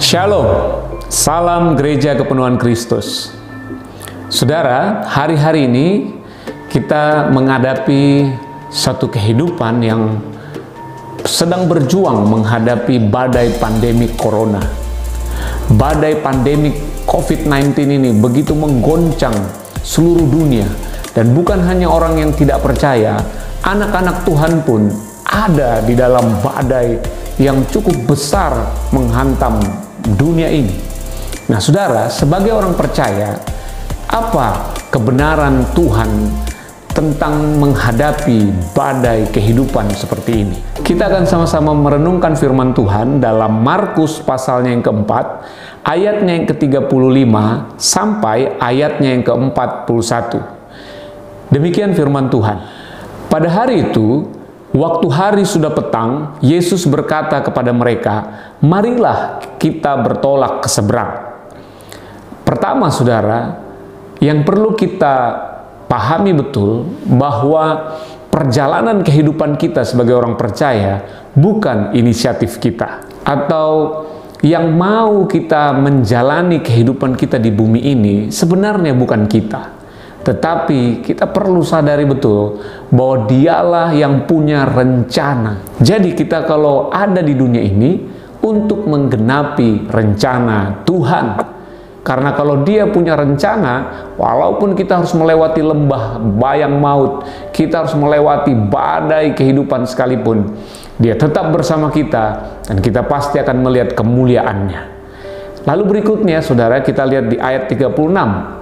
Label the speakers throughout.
Speaker 1: Shalom, salam gereja kepenuhan Kristus. Saudara, hari-hari ini kita menghadapi satu kehidupan yang sedang berjuang menghadapi badai pandemi corona. Badai pandemi COVID-19 ini begitu menggoncang seluruh dunia, dan bukan hanya orang yang tidak percaya, anak-anak Tuhan pun ada di dalam badai yang cukup besar menghantam dunia ini. Nah, saudara, sebagai orang percaya, apa kebenaran Tuhan tentang menghadapi badai kehidupan seperti ini? Kita akan sama-sama merenungkan firman Tuhan dalam Markus pasalnya yang keempat, ayatnya yang ke-35 sampai ayatnya yang ke-41. Demikian firman Tuhan. Pada hari itu, waktu hari sudah petang, Yesus berkata kepada mereka, "Marilah kita bertolak ke seberang." Pertama, saudara, yang perlu kita pahami betul bahwa perjalanan kehidupan kita sebagai orang percaya bukan inisiatif kita, atau yang mau kita menjalani kehidupan kita di bumi ini sebenarnya bukan kita. Tetapi kita perlu sadari betul bahwa Dialah yang punya rencana. Jadi kita kalau ada di dunia ini untuk menggenapi rencana Tuhan. Karena kalau Dia punya rencana, walaupun kita harus melewati lembah bayang maut, kita harus melewati badai kehidupan sekalipun, Dia tetap bersama kita dan kita pasti akan melihat kemuliaannya. Lalu berikutnya, saudara, kita lihat di ayat 36.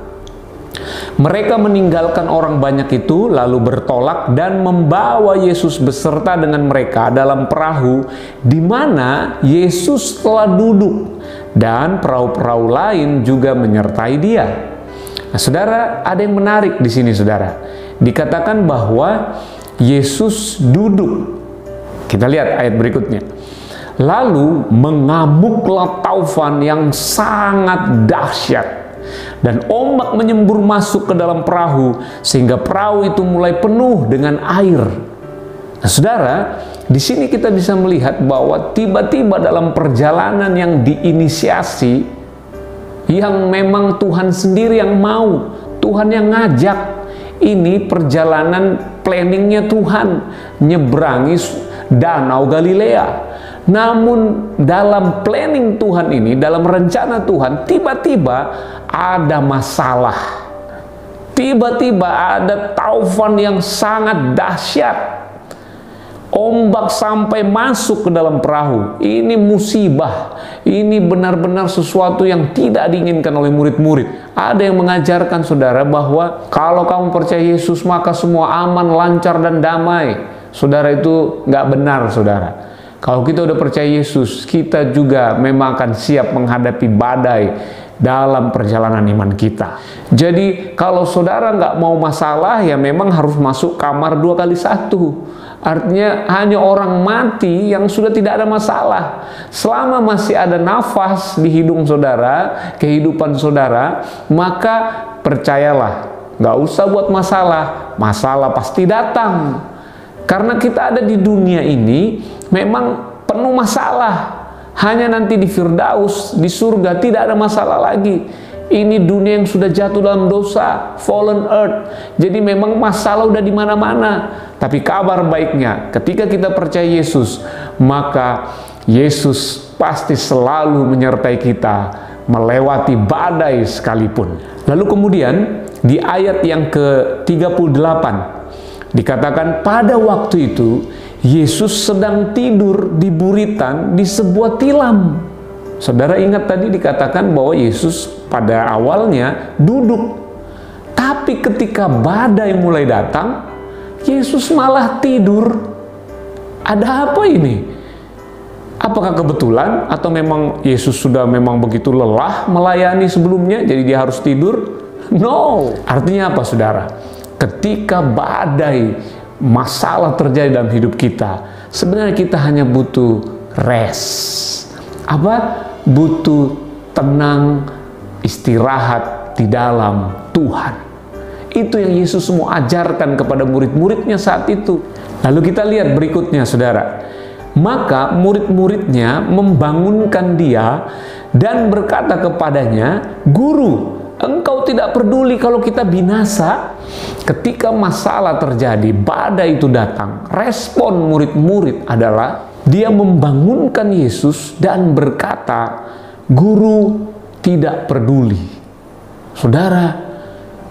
Speaker 1: Mereka meninggalkan orang banyak itu, lalu bertolak dan membawa Yesus beserta dengan mereka dalam perahu di mana Yesus telah duduk, dan perahu-perahu lain juga menyertai Dia. Nah, saudara, ada yang menarik di sini, saudara. Dikatakan bahwa Yesus duduk. Kita lihat ayat berikutnya. Lalu mengamuklah taufan yang sangat dahsyat, dan ombak menyembur masuk ke dalam perahu sehingga perahu itu mulai penuh dengan air. Nah, saudara, di sini kita bisa melihat bahwa tiba-tiba dalam perjalanan yang diinisiasi, yang memang Tuhan sendiri yang mau, Tuhan yang ngajak, ini perjalanan planningnya Tuhan, nyebrangi Danau Galilea. Namun dalam planning Tuhan ini, dalam rencana Tuhan, tiba-tiba ada masalah. Tiba-tiba ada taufan yang sangat dahsyat. Ombak sampai masuk ke dalam perahu. Ini musibah. Ini benar-benar sesuatu yang tidak diinginkan oleh murid-murid. Ada yang mengajarkan, saudara, bahwa kalau kamu percaya Yesus maka semua aman, lancar, dan damai. Saudara, itu nggak benar, saudara. Kalau kita udah percaya Yesus, kita juga memang akan siap menghadapi badai dalam perjalanan iman kita. Jadi kalau saudara nggak mau masalah, ya memang harus masuk kamar 2x1. Artinya hanya orang mati yang sudah tidak ada masalah. Selama masih ada nafas di hidung saudara, kehidupan saudara, maka percayalah, nggak usah buat masalah. Masalah pasti datang. Karena kita ada di dunia ini memang penuh masalah. Hanya nanti di Firdaus, di surga, tidak ada masalah lagi. Ini dunia yang sudah jatuh dalam dosa, fallen earth. Jadi memang masalah udah di mana-mana. Tapi kabar baiknya, ketika kita percaya Yesus, maka Yesus pasti selalu menyertai kita melewati badai sekalipun. Lalu kemudian di ayat yang ke-38 dikatakan, pada waktu itu Yesus sedang tidur di buritan di sebuah tilam. Saudara ingat tadi dikatakan bahwa Yesus pada awalnya duduk. Tapi ketika badai mulai datang, Yesus malah tidur. Ada apa ini? Apakah kebetulan atau memang Yesus sudah memang begitu lelah melayani sebelumnya jadi dia harus tidur? No. Artinya apa, saudara? Ketika badai, masalah terjadi dalam hidup kita, sebenarnya kita hanya butuh rest. Apa? Butuh tenang, istirahat di dalam Tuhan. Itu yang Yesus mau ajarkan kepada murid-muridnya saat itu. Lalu kita lihat berikutnya, saudara. Maka murid-muridnya membangunkan dia dan berkata kepadanya, "Guru, engkau tidak peduli kalau kita binasa?" Ketika masalah terjadi, badai itu datang, respon murid-murid adalah dia membangunkan Yesus dan berkata, "Guru tidak peduli." Saudara,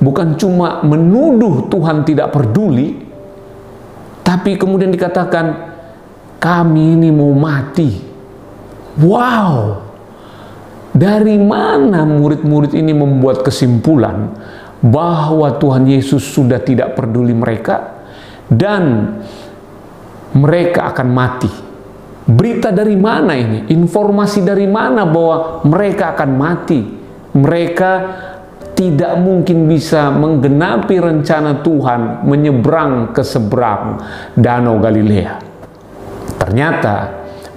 Speaker 1: bukan cuma menuduh Tuhan tidak peduli, tapi kemudian dikatakan, "Kami ini mau mati." Wow! Dari mana murid-murid ini membuat kesimpulan bahwa Tuhan Yesus sudah tidak peduli mereka dan mereka akan mati? Berita dari mana ini? Informasi dari mana bahwa mereka akan mati? Mereka tidak mungkin bisa menggenapi rencana Tuhan menyeberang ke seberang Danau Galilea. Ternyata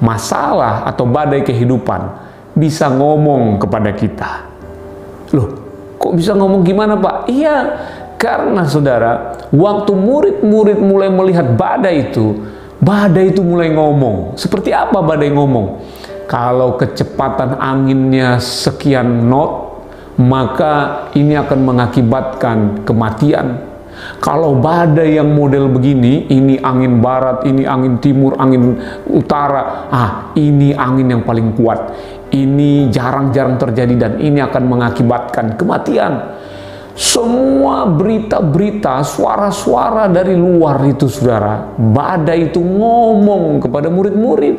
Speaker 1: masalah atau badai kehidupan bisa ngomong kepada kita. Loh, kok bisa ngomong gimana, Pak? Iya, karena saudara, waktu murid-murid mulai melihat badai itu mulai ngomong. Seperti apa badai ngomong? Kalau kecepatan anginnya sekian knot, maka ini akan mengakibatkan kematian. Kalau badai yang model begini, ini angin barat, ini angin timur, angin utara, ini angin yang paling kuat. Ini jarang-jarang terjadi dan ini akan mengakibatkan kematian. Semua berita-berita, suara-suara dari luar itu, saudara, badai itu ngomong kepada murid-murid.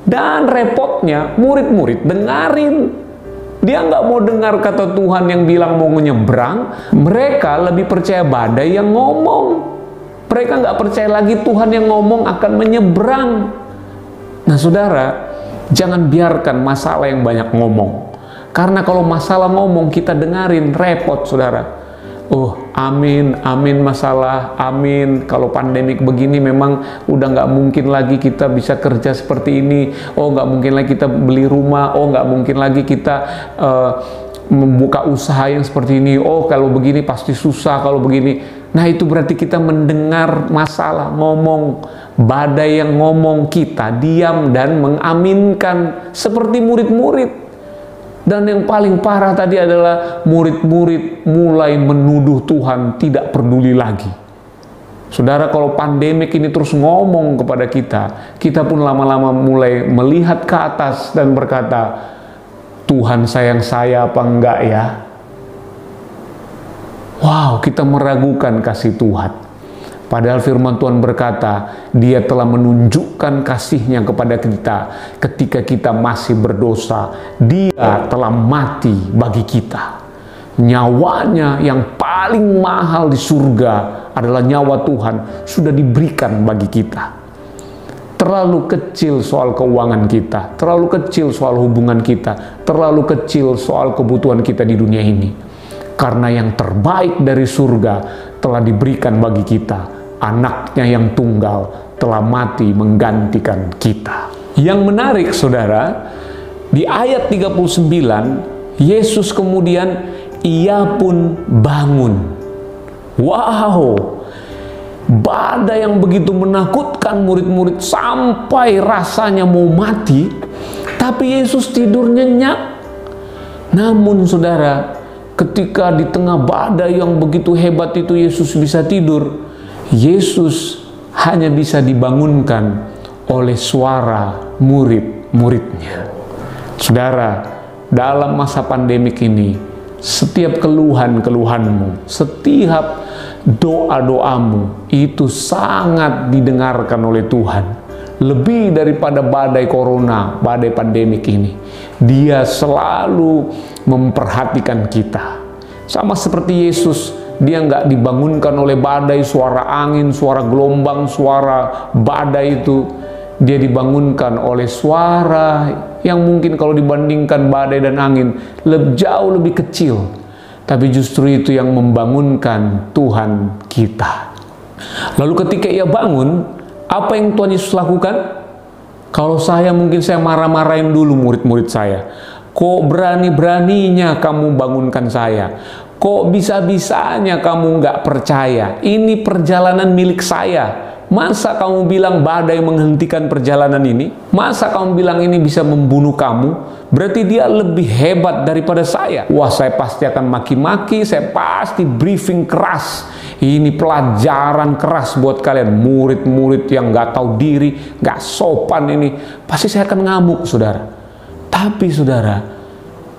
Speaker 1: Dan repotnya, murid-murid dengarin. Dia nggak mau dengar kata Tuhan yang bilang mau nyebrang. Mereka lebih percaya badai yang ngomong. Mereka nggak percaya lagi Tuhan yang ngomong akan menyeberang. Nah saudara, jangan biarkan masalah yang banyak ngomong. Karena kalau masalah ngomong kita dengarin, repot saudara. Oh amin, amin masalah, amin. Kalau pandemik begini memang udah nggak mungkin lagi kita bisa kerja seperti ini. Oh nggak mungkin lagi kita beli rumah. Oh nggak mungkin lagi kita membuka usaha yang seperti ini. Oh kalau begini pasti susah kalau begini. Nah itu berarti kita mendengar masalah ngomong. Badai yang ngomong, kita diam dan mengaminkan seperti murid-murid. Dan yang paling parah tadi adalah murid-murid mulai menuduh Tuhan tidak peduli lagi. Saudara, kalau pandemik ini terus ngomong kepada kita pun lama-lama mulai melihat ke atas dan berkata, Tuhan sayang saya apa enggak ya? Wow, kita meragukan kasih Tuhan. Padahal firman Tuhan berkata, Dia telah menunjukkan kasih-Nya kepada kita ketika kita masih berdosa. Dia telah mati bagi kita. Nyawanya yang paling mahal di surga adalah nyawa Tuhan sudah diberikan bagi kita. Terlalu kecil soal keuangan kita, terlalu kecil soal hubungan kita, terlalu kecil soal kebutuhan kita di dunia ini. Karena yang terbaik dari surga telah diberikan bagi kita. Anaknya yang tunggal telah mati menggantikan kita. Yang menarik saudara, di ayat 39, Yesus kemudian, Ia pun bangun. Wow, badai yang begitu menakutkan murid-murid sampai rasanya mau mati, tapi Yesus tidur nyenyak. Namun saudara, ketika di tengah badai yang begitu hebat itu Yesus bisa tidur, Yesus hanya bisa dibangunkan oleh suara murid-muridnya. Saudara, dalam masa pandemik ini, setiap keluhan-keluhanmu, setiap doa-doamu itu sangat didengarkan oleh Tuhan. Lebih daripada badai corona, badai pandemik ini, Dia selalu memperhatikan kita. Sama seperti Yesus, Dia nggak dibangunkan oleh badai, suara angin, suara gelombang, suara badai itu. Dia dibangunkan oleh suara yang mungkin kalau dibandingkan badai dan angin jauh lebih kecil. Tapi justru itu yang membangunkan Tuhan kita. Lalu ketika Ia bangun, apa yang Tuhan Yesus lakukan? Kalau mungkin saya marah-marahin dulu murid-murid saya. Kok berani-beraninya kamu bangunkan saya? Kok bisa-bisanya kamu nggak percaya? Ini perjalanan milik saya. Masa kamu bilang badai menghentikan perjalanan ini? Masa kamu bilang ini bisa membunuh kamu? Berarti dia lebih hebat daripada saya. Wah, saya pasti akan maki-maki, saya pasti briefing keras. Ini pelajaran keras buat kalian, murid-murid yang gak tahu diri, gak sopan ini. Pasti saya akan ngamuk, saudara. Tapi saudara,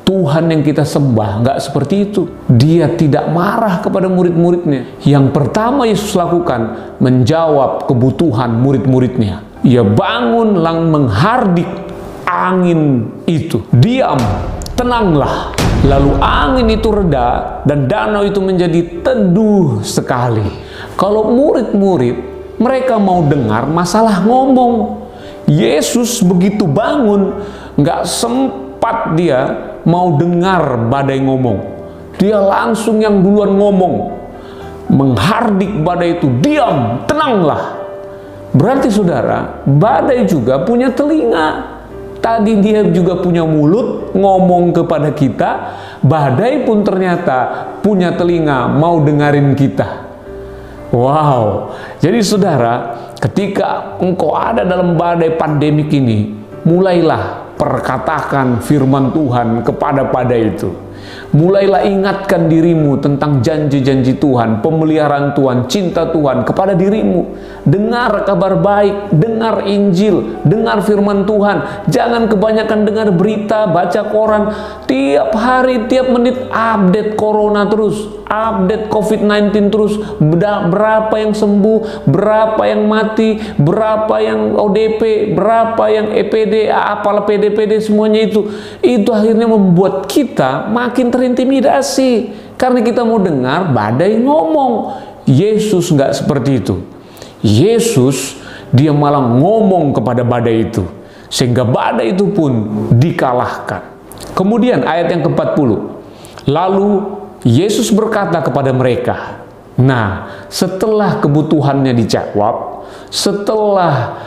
Speaker 1: Tuhan yang kita sembah nggak seperti itu. Dia tidak marah kepada murid-muridnya. Yang pertama Yesus lakukan, menjawab kebutuhan murid-muridnya. Ia bangun lalu menghardik angin itu. Diam, tenanglah. Lalu angin itu reda dan danau itu menjadi teduh sekali. Kalau murid-murid, mereka mau dengar masalah ngomong. Yesus begitu bangun, nggak sempat dia mau dengar badai ngomong. Dia langsung yang duluan ngomong, menghardik badai itu, diam, tenanglah. Berarti saudara, badai juga punya telinga. Tadi dia juga punya mulut ngomong kepada kita, badai pun ternyata punya telinga mau dengerin kita. Wow, jadi saudara, ketika engkau ada dalam badai pandemik ini, mulailah perkatakan firman Tuhan kepada badai itu. Mulailah ingatkan dirimu tentang janji-janji Tuhan, pemeliharaan Tuhan, cinta Tuhan kepada dirimu. Dengar kabar baik, dengar Injil, dengar firman Tuhan. Jangan kebanyakan dengar berita, baca koran. Tiap hari, tiap menit update corona terus, update COVID-19 terus. Berapa yang sembuh, berapa yang mati, berapa yang ODP, berapa yang EPD, apalah PD-PD, semuanya itu. Itu akhirnya membuat kita makin terintimidasi karena kita mau dengar badai ngomong. Yesus nggak seperti itu. Yesus dia malah ngomong kepada badai itu sehingga badai itu pun dikalahkan. Kemudian ayat yang ke-40, lalu Yesus berkata kepada mereka. Nah, setelah kebutuhannya dijawab, setelah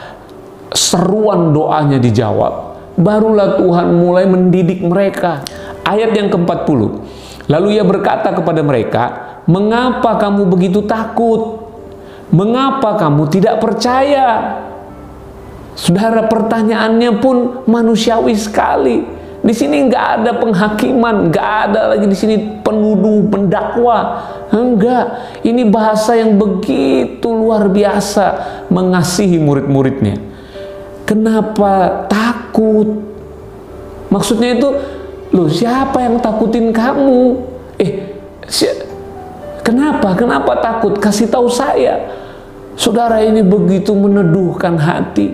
Speaker 1: seruan doanya dijawab, barulah Tuhan mulai mendidik mereka. Ayat yang ke-40, lalu ia berkata kepada mereka, mengapa kamu begitu takut? Mengapa kamu tidak percaya? Saudara, pertanyaannya pun manusiawi sekali. Di sini nggak ada penghakiman, nggak ada lagi di sini penuduh, pendakwa. Enggak, ini bahasa yang begitu luar biasa mengasihi murid-muridnya. Kenapa takut? Maksudnya itu, loh, siapa yang takutin kamu? Kenapa takut? Kasih tahu saya. Saudara, ini begitu meneduhkan hati.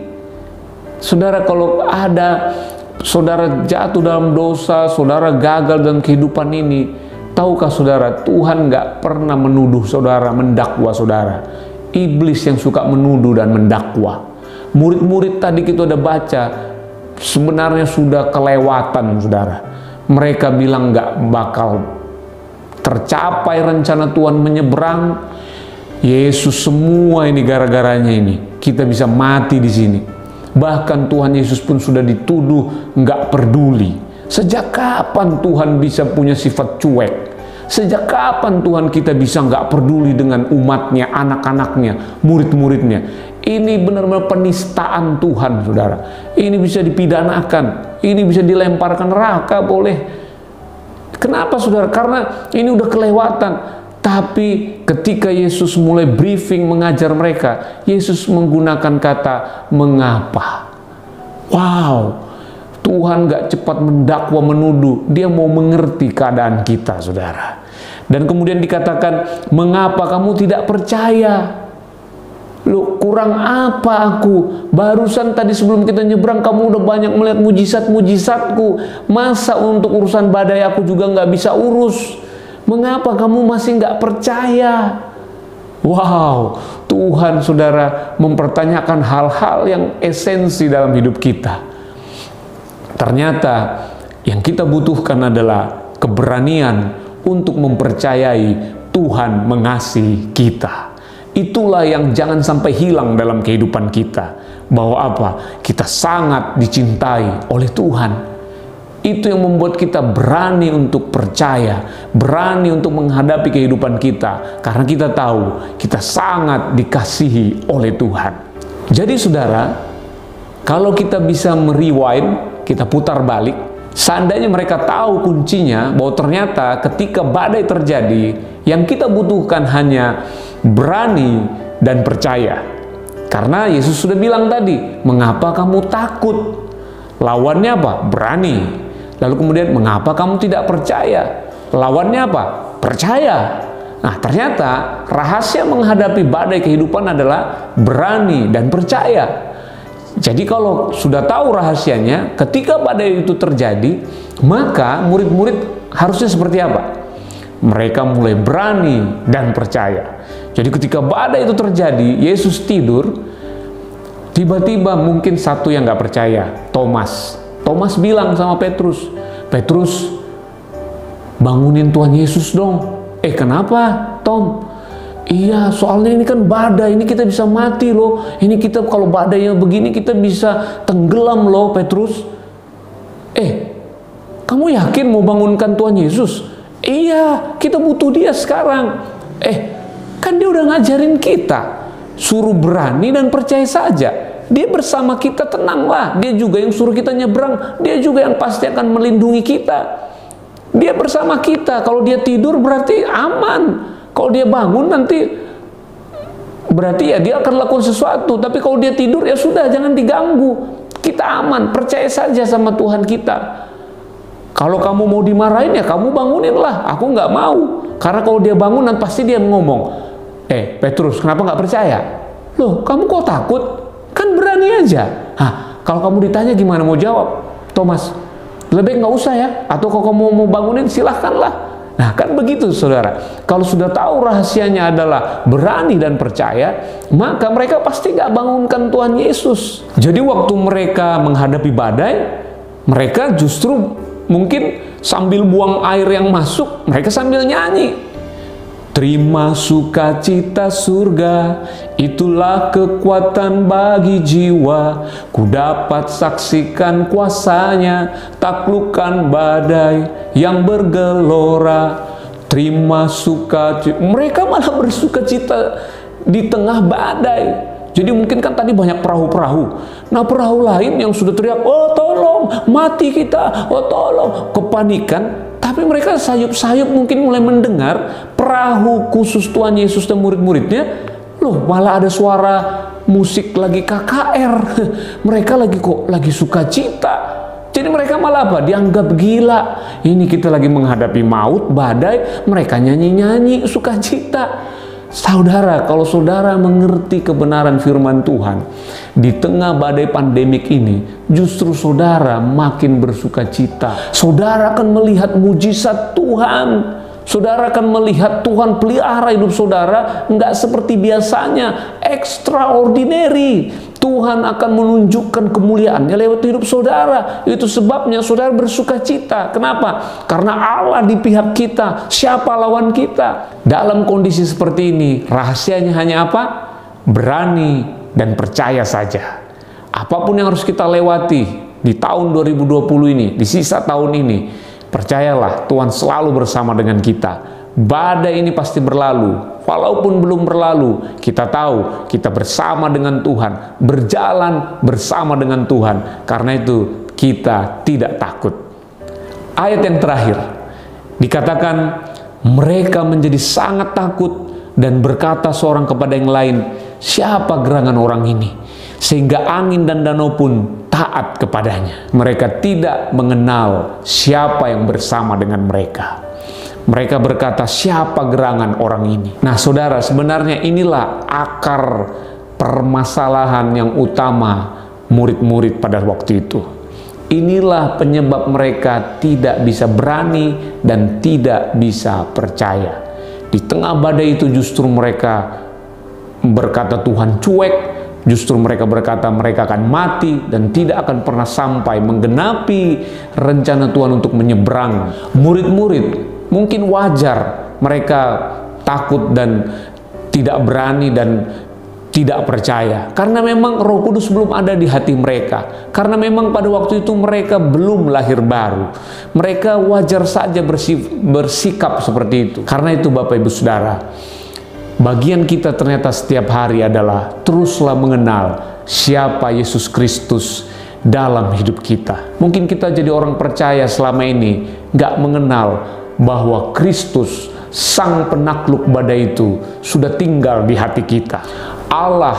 Speaker 1: Saudara, kalau ada saudara jatuh dalam dosa, saudara gagal dalam kehidupan ini, tahukah saudara, Tuhan nggak pernah menuduh saudara, mendakwa saudara. Iblis yang suka menuduh dan mendakwa. Murid-murid tadi kita udah baca, sebenarnya sudah kelewatan, saudara. Mereka bilang nggak bakal tercapai rencana Tuhan menyeberang. Yesus, semua ini gara-garanya ini kita bisa mati di sini. Bahkan Tuhan Yesus pun sudah dituduh nggak peduli. Sejak kapan Tuhan bisa punya sifat cuek? Sejak kapan Tuhan kita bisa nggak peduli dengan umatnya, anak-anaknya, murid-muridnya? Ini benar-benar penistaan Tuhan, saudara. Ini bisa dipidanakan, ini bisa dilemparkan neraka, boleh. Kenapa, saudara? Karena ini udah kelewatan. Tapi ketika Yesus mulai briefing mengajar mereka, Yesus menggunakan kata mengapa. Wow, Tuhan gak cepat mendakwa, menuduh. Dia mau mengerti keadaan kita, saudara. Dan kemudian dikatakan, mengapa kamu tidak percaya? Loh, kurang apa aku? Barusan tadi sebelum kita nyebrang, kamu udah banyak melihat mujizat-mujizatku. Masa untuk urusan badai aku juga gak bisa urus? Mengapa kamu masih nggak percaya? Wow, Tuhan, saudara, mempertanyakan hal-hal yang esensi dalam hidup kita. Ternyata yang kita butuhkan adalah keberanian untuk mempercayai Tuhan mengasihi kita. Itulah yang jangan sampai hilang dalam kehidupan kita. Bahwa apa? Kita sangat dicintai oleh Tuhan. Itu yang membuat kita berani untuk percaya, berani untuk menghadapi kehidupan kita, karena kita tahu kita sangat dikasihi oleh Tuhan. Jadi saudara, kalau kita bisa merewind, kita putar balik, seandainya mereka tahu kuncinya, bahwa ternyata ketika badai terjadi, yang kita butuhkan hanya berani dan percaya. Karena Yesus sudah bilang tadi, mengapa kamu takut? Lawannya apa? Berani. Lalu kemudian, mengapa kamu tidak percaya? Lawannya apa? Percaya. Nah, ternyata rahasia menghadapi badai kehidupan adalah berani dan percaya. Jadi kalau sudah tahu rahasianya, ketika badai itu terjadi, maka murid-murid harusnya seperti apa? Mereka mulai berani dan percaya. Jadi ketika badai itu terjadi, Yesus tidur, tiba-tiba mungkin satu yang nggak percaya, Thomas bilang sama Petrus, Petrus, bangunin Tuhan Yesus dong. Kenapa, Tom? Iya, soalnya ini kan badai, ini kita bisa mati loh. Ini kita kalau badainya begini kita bisa tenggelam loh, Petrus. Kamu yakin mau bangunkan Tuhan Yesus? Iya, kita butuh dia sekarang. Kan dia udah ngajarin kita, suruh berani dan percaya saja. Dia bersama kita, tenanglah. Dia juga yang suruh kita nyebrang. Dia juga yang pasti akan melindungi kita. Dia bersama kita. Kalau dia tidur berarti aman. Kalau dia bangun nanti berarti ya dia akan lakukan sesuatu. Tapi kalau dia tidur ya sudah, jangan diganggu. Kita aman, percaya saja sama Tuhan kita. Kalau kamu mau dimarahin ya kamu banguninlah. Aku nggak mau. Karena kalau dia bangun nanti pasti dia ngomong, Petrus, kenapa nggak percaya? Loh, kamu kok takut? Kan berani aja. Kalau kamu ditanya gimana mau jawab? Thomas, lebih nggak usah ya. Atau kalau kamu mau bangunin silahkanlah. Nah, kan begitu saudara. Kalau sudah tahu rahasianya adalah berani dan percaya, maka mereka pasti nggak bangunkan Tuhan Yesus. Jadi waktu mereka menghadapi badai, mereka justru mungkin sambil buang air yang masuk, mereka sambil nyanyi. Terima sukacita surga, itulah kekuatan bagi jiwa. Ku dapat saksikan kuasanya, taklukkan badai yang bergelora. Terima sukacita. Mereka malah bersukacita di tengah badai. Jadi mungkin kan tadi banyak perahu-perahu. Nah, perahu lain yang sudah teriak, oh tolong, mati kita, oh tolong, kepanikan. Tapi mereka sayup-sayup mungkin mulai mendengar perahu khusus Tuhan Yesus dan murid-muridnya, loh malah ada suara musik lagi KKR. Mereka lagi sukacita. Jadi mereka malah apa? Dianggap gila. Ini kita lagi menghadapi maut, badai, mereka nyanyi-nyanyi sukacita. Saudara, kalau saudara mengerti kebenaran firman Tuhan, di tengah badai pandemik ini, justru saudara makin bersukacita. Saudara akan melihat mujizat Tuhan. Saudara akan melihat Tuhan pelihara hidup saudara, nggak seperti biasanya, extraordinary. Tuhan akan menunjukkan kemuliaannya lewat hidup saudara. Itu sebabnya saudara bersukacita. Kenapa? Karena Allah di pihak kita. Siapa lawan kita? Dalam kondisi seperti ini, rahasianya hanya apa? Berani dan percaya saja. Apapun yang harus kita lewati di tahun 2020 ini, di sisa tahun ini, percayalah Tuhan selalu bersama dengan kita. Badai ini pasti berlalu. Walaupun belum berlalu, kita tahu kita bersama dengan Tuhan, berjalan bersama dengan Tuhan. Karena itu kita tidak takut. Ayat yang terakhir dikatakan mereka menjadi sangat takut dan berkata seorang kepada yang lain, siapa gerangan orang ini? Sehingga angin dan danau pun taat kepadanya. Mereka tidak mengenal siapa yang bersama dengan mereka. Mereka berkata, siapa gerangan orang ini? Nah saudara, sebenarnya inilah akar permasalahan yang utama murid-murid pada waktu itu. Inilah penyebab mereka tidak bisa berani dan tidak bisa percaya. Di tengah badai itu justru mereka berkata Tuhan cuek, justru mereka berkata mereka akan mati dan tidak akan pernah sampai menggenapi rencana Tuhan untuk menyeberang. Murid-murid mungkin wajar mereka takut dan tidak berani dan tidak percaya, karena memang Roh Kudus belum ada di hati mereka, karena memang pada waktu itu mereka belum lahir baru. Mereka wajar saja bersikap seperti itu. Karena itu Bapak Ibu Saudara, bagian kita ternyata setiap hari adalah teruslah mengenal siapa Yesus Kristus dalam hidup kita. Mungkin kita jadi orang percaya selama ini nggak mengenal bahwa Kristus, Sang Penakluk badai itu, sudah tinggal di hati kita. Allah,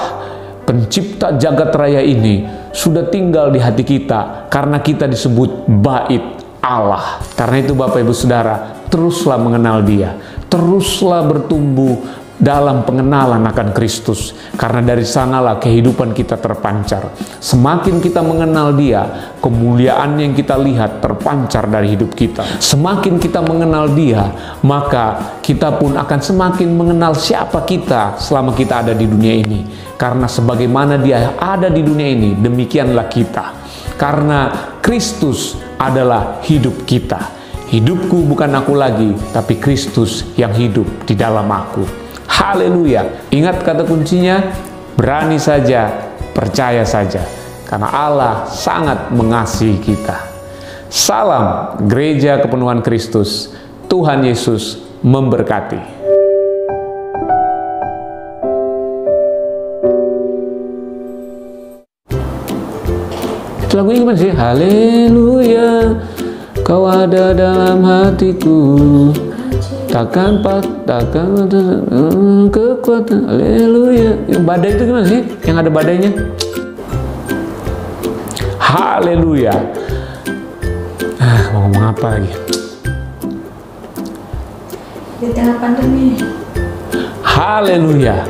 Speaker 1: pencipta jagat raya ini, sudah tinggal di hati kita karena kita disebut bait Allah. Karena itu Bapak Ibu Saudara, teruslah mengenal Dia, teruslah bertumbuh dalam pengenalan akan Kristus, karena dari sanalah kehidupan kita terpancar. Semakin kita mengenal Dia, kemuliaan yang kita lihat terpancar dari hidup kita. Semakin kita mengenal Dia, maka kita pun akan semakin mengenal siapa kita selama kita ada di dunia ini. Karena sebagaimana Dia ada di dunia ini, demikianlah kita. Karena Kristus adalah hidup kita. Hidupku bukan aku lagi, tapi Kristus yang hidup di dalam aku. Haleluya. Ingat kata kuncinya, berani saja, percaya saja. Karena Allah sangat mengasihi kita. Salam Gereja Kepenuhan Kristus. Tuhan Yesus memberkati. Itu lagunya gimana sih? Haleluya, Kau ada dalam hatiku. Takkan kekuatan. Haleluya. Yang badai itu gimana sih? Yang ada badainya? Haleluya. Mau ngomong apa lagi?
Speaker 2: Di tengah pandemi.
Speaker 1: Haleluya.